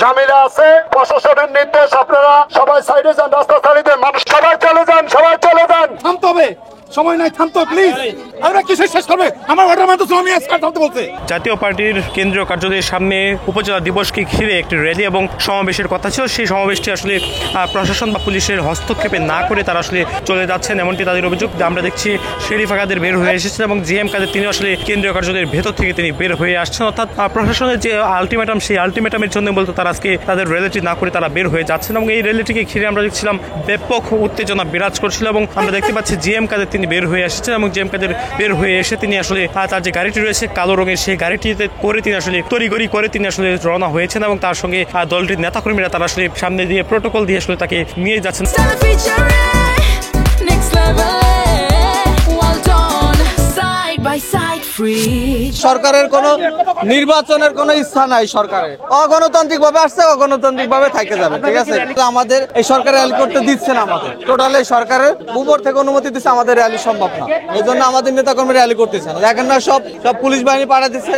ঝামেলা আছে। প্রশাসনের নির্দেশ, আপনারা সবাই সাইডে যান, রাস্তা ছাড়িয়ে দেন, মানুষ সবাই চলে যান, সবাই চলে যান। থামতে হবে, সময় নাই, থামতে হবে প্লিজ। আমরা কিসের শেষ করবে? আমার অর্ডার মানতে আমি আজকে থামতে বলছে। জাতীয় পার্টির কেন্দ্রীয় কার্যালয়ের সামনে উপজেলা দিবসকে ঘিরে একটি র্যালি এবং সমাবেশের কথা ছিল। সেই সমাবেশটি আসলে প্রশাসন বা পুলিশের হস্তক্ষেপে না করে তারা আসলে চলে যাচ্ছেন, এমনটি তাদের অভিযোগ। আমরা দেখছি শেরিফা কাদের বের হয়ে এসেছেন এবং জিএম কাদের তিনি আসলে কেন্দ্রীয় কার্যালয়ের ভেতর থেকে তিনি বের হয়ে আসছেন। অর্থাৎ প্রশাসনের যে আলটিমেটাম, সেই আলটিমেটামের জন্য বলতে তারা আজকে তাদের র্যালিটি না করে তারা বের হয়ে যাচ্ছেন এবং এই র্যালিটিকে ঘিরে আমরা দেখছিলাম ব্যাপক উত্তেজনা বিরাজ করছিল এবং আমরা দেখতে পাচ্ছি জিএম কাদের তিনি বের হয়ে এসেছেন এবং জিএম কাদের বের হয়ে এসে তিনি আসলে তার যে গাড়িটি রয়েছে কালো রঙের, সেই গাড়িটিতে করে তিনি আসলে তড়িঘড়ি করে তিনি আসলে রওনা হয়েছেন এবং তার সঙ্গে দলটির নেতাকর্মীরা তারা আসলে সামনে দিয়ে প্রোটোকল দিয়ে আসলে তাকে নিয়ে যাচ্ছেন। সরকারের কোনো নির্বাচনের কোনো ইচ্ছা নাই, সরকারের অগণতান্ত্রিক ভাবে আসছে, অগণতান্ত্রিক ভাবে থাকতে যাবে, ঠিক আছে। আমাদের এই সরকার র্যালি করতে দিচ্ছে না, আমাদের টোটালি সরকারের উপর থেকে অনুমতি দিচ্ছে, আমাদের র্যালি সম্ভব না, এই জন্য আমাদের নেতাকর্মী র্যালি করতেছে না। দেখেন না, সব পুলিশ বাহিনী পাঠা দিচ্ছে।